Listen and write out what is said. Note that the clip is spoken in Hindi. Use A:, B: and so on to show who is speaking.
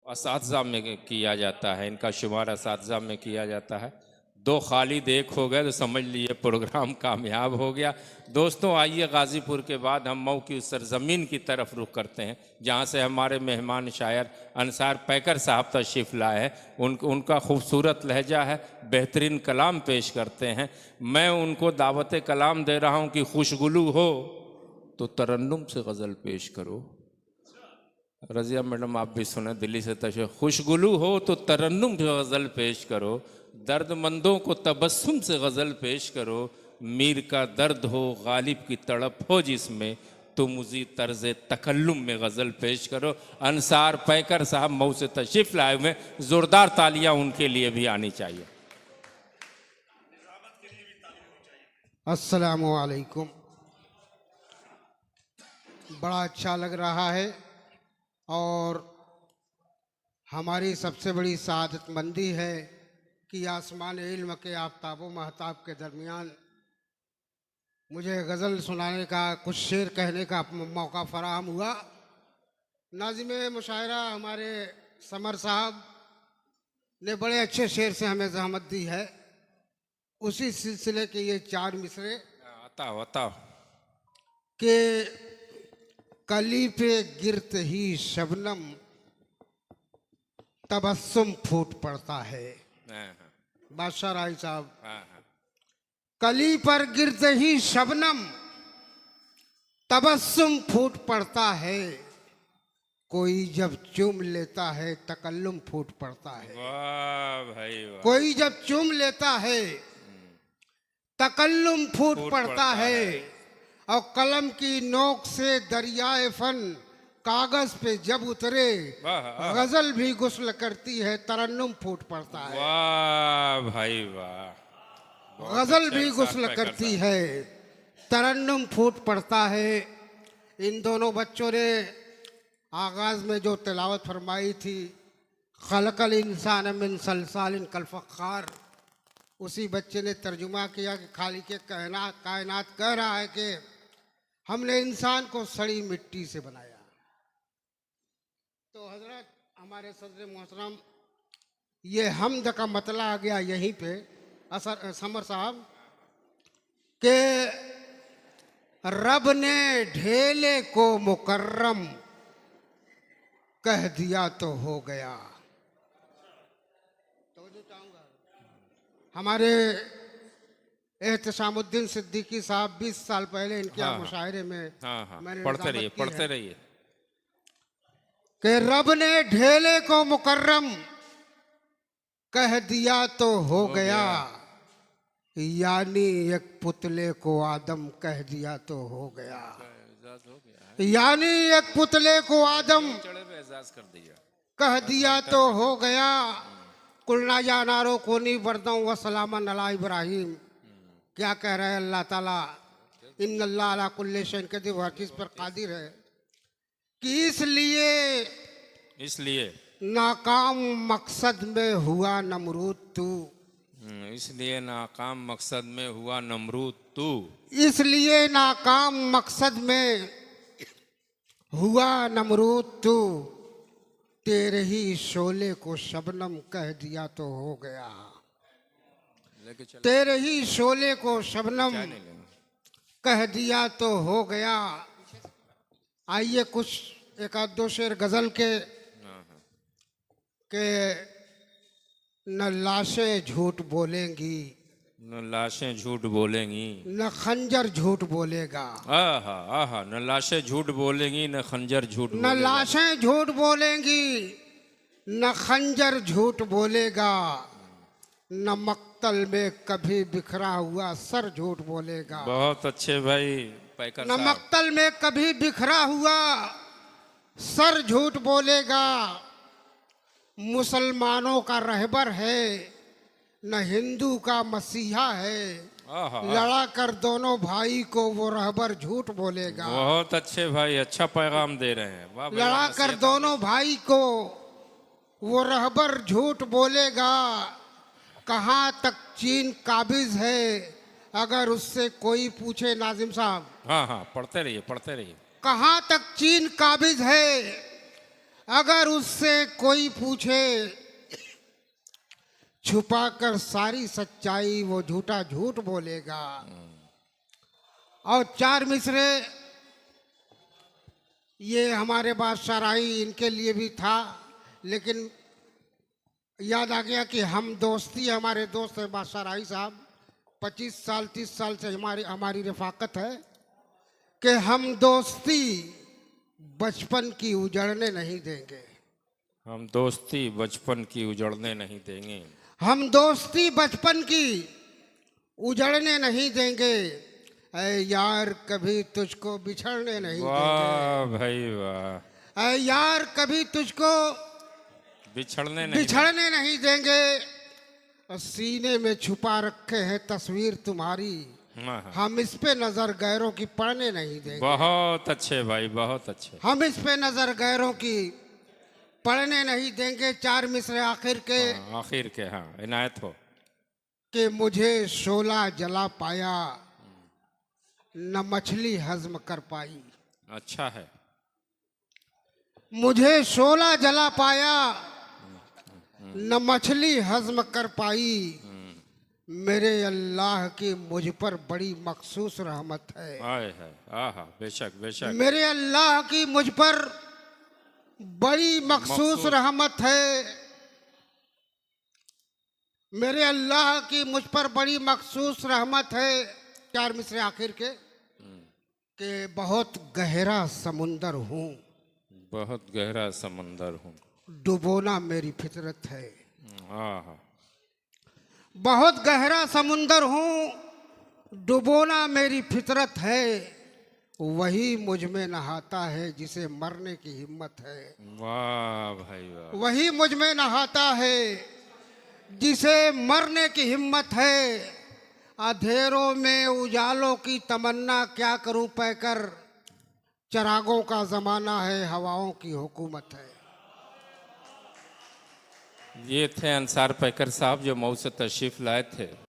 A: असातिज़ा में किया जाता है, इनका शुमार असातिज़ा में किया जाता है। दो खालिद एक हो गए तो समझ लीजिए प्रोग्राम कामयाब हो गया। दोस्तों आइए गाज़ीपुर के बाद हम मऊ की उस सरज़मीन की तरफ रुख करते हैं जहाँ से हमारे मेहमान शायर अंसार पैकर साहब तशरीफ़ लाए हैं। उनका खूबसूरत लहजा है, बेहतरीन कलाम पेश करते हैं। मैं उनको दावत कलाम दे रहा हूँ कि खुशगुलू हो तो तरन्नुम से गज़ल पेश करो। रज़िया मैडम आप भी सुने दिल्ली से तशरीफ़। खुशगुलू हो तो तरन्नुम से गज़ल पेश करो, दर्दमंदों को तबस्सुम से गज़ल पेश करो। मीर का दर्द हो गालिब की तड़प हो जिसमें, तो मुझे तर्ज तकल्लुम में गज़ल पेश करो। अंसार पैकर साहब मऊ से तशरीफ़ लाए हुए, ज़ोरदार तालियां उनके लिए भी आनी चाहिए।
B: अस्सलामु अलैकुम। बड़ा अच्छा लग रहा है और हमारी सबसे बड़ी सआदतमंदी है कि आसमान इल्म के आफताब महताब के दरमियान मुझे गज़ल सुनाने का, कुछ शेर कहने का मौका फराहम हुआ। नाज़िम मुशायरा हमारे समर साहब ने बड़े अच्छे शेर से हमें ज़हमत दी है। उसी सिलसिले के ये चार मिसरे
A: बताओ
B: कि कली पे गिरते ही शबनम तबस्सुम फूट पड़ता है। बादशाह राय साहब, कली पर गिरते ही शबनम तबस्सुम फूट पड़ता है, कोई जब चूम लेता है तकल्लुम फूट पड़ता है।
A: वाह भाई वाह।
B: कोई जब चूम लेता है तकल्लुम फूट पड़ता है और कलम की नोक से दरियाए फन कागज पे जब उतरे गजल भी गुस्ल करती है, तरन्नुम फूट पड़ता है।
A: वाह भाई वाह।
B: गजल भी गुस्ल करती है, तरन्नुम फूट पड़ता है। इन दोनों बच्चों ने आगाज में जो तिलावत फरमाई थी, खलकल इंसान मिन सलसालिन कल फख्खार, उसी बच्चे ने तर्जुमा किया कि खाली के कायनात कह रहा है कि हमने इंसान को सड़ी मिट्टी से बनाया। तो हजरत हमारे सदर मोहतरम, ये हमद का मतला आ गया यहीं पे समर साहब के रब ने ढेले को मुकर्रम कह दिया तो हो गया। तो जो चाहूंगा हमारे एहतशामुद्दीन सिद्दीकी साहब 20 साल पहले इनके मुशायरे में मैंने
A: पढ़ते रहिए
B: कि रब ने ढेले को मुकर्रम कह दिया तो हो गया, यानी एक पुतले को आदम कह दिया तो हो गया। यानी एक पुतले को आदम कह दिया तो हो गया। कुलना या नारो कोनी बरदों व सलामन अला इब्राहिम। क्या कह रहे हैं अल्लाह ताला, इन्नल्लाह अला कुल्ली शैइन कदीर, हर चीज पर कादिर है। कि इसलिए नाकाम मकसद में हुआ नमरूद तू।
A: इसलिए नाकाम मकसद में हुआ नमरूद तू।
B: इसलिए नाकाम मकसद में हुआ नमरूद तू, तेरे ही शोले को शबनम कह दिया तो हो गया। तेरे ही शोले को शबनम कह दिया तो हो गया। आइए कुछ एक आध दो शेर गजल के न लाशें झूठ बोलेंगी,
A: न लाशें झूठ बोलेंगी,
B: न खंजर झूठ बोलेगा।
A: आहा आहा, न लाशें झूठ बोलेंगी न खंजर झूठ बोलेगा।
B: न लाशें झूठ बोलेंगी न खंजर झूठ बोलेगा, न मक्तल में कभी बिखरा हुआ सर झूठ बोलेगा।
A: बहुत अच्छे भाई पैकर
B: न मक्तल में कभी बिखरा हुआ सर झूठ बोलेगा। मुसलमानों का रहबर है न हिंदू का मसीहा है, लड़ा कर दोनों भाई को वो रहबर झूठ बोलेगा।
A: बहुत अच्छे भाई, अच्छा पैगाम दे रहे हैं।
B: लड़ा कर दोनों भाई को वो रहबर झूठ बोलेगा। कहाँ तक चीन काबिज है अगर उससे कोई पूछे नाजिम साहब।
A: पढ़ते रहिए।
B: कहाँ तक चीन काबिज है अगर उससे कोई पूछे छुपाकर सारी सच्चाई, वो झूठा झूठ बोलेगा। और चार मिसरे ये हमारे बादशाह राही, इनके लिए भी था, लेकिन याद आ गया कि हम दोस्ती, हमारे दोस्त है बादशाह राही साहब, 25 साल 30 साल से हमारी रफाकत है कि हम दोस्ती बचपन की उजड़ने नहीं देंगे।
A: हम दोस्ती बचपन की उजड़ने नहीं देंगे।
B: हम दोस्ती बचपन की उजड़ने नहीं देंगे। ऐ यार कभी तुझको बिछड़ने नहीं देंगे।
A: वाह भाई वाह।
B: ऐ यार कभी तुझको
A: बिछड़ने
B: नहीं देंगे। और सीने में छुपा रखे हैं तस्वीर तुम्हारी,
A: हाँ, हाँ।
B: हम इस पे नजर गैरों की पड़ने नहीं देंगे।
A: बहुत अच्छे भाई, बहुत अच्छे।
B: हम इस पे नजर गैरों की पड़ने नहीं देंगे। चार मिसरे आखिर के,
A: हाँ, आखिर के, हाँ, इनायत हो।
B: कि मुझे शोला जला पाया, न मछली हजम कर पाई।
A: अच्छा है।
B: मुझे शोला जला पाया, न मछली हजम कर पाई। मेरे अल्लाह की मुझ पर बड़ी मखसूस रहमत है।
A: आए है, आहा, बेशक बेशक।
B: मेरे अल्लाह की मुझ पर बड़ी मखसूस रहमत है। मेरे अल्लाह की मुझ पर बड़ी मखसूस रहमत है। चार मिसरे आखिर के, कि बहुत गहरा समुंदर हूँ,
A: बहुत गहरा समंदर हूँ,
B: डुबोना मेरी फितरत है।
A: आहा।
B: बहुत गहरा समुंदर हूँ, डुबोना मेरी फितरत है। वही मुझ में नहाता है जिसे मरने की हिम्मत है।
A: वाह भाई वाह।
B: वही मुझ में नहाता है जिसे मरने की हिम्मत है। अंधेरों में उजालों की तमन्ना क्या करूं पैकर, चरागों का जमाना है, हवाओं की हुकूमत है।
A: ये थे अंसार पैकर साहब जो मऊ से तशरीफ लाए थे।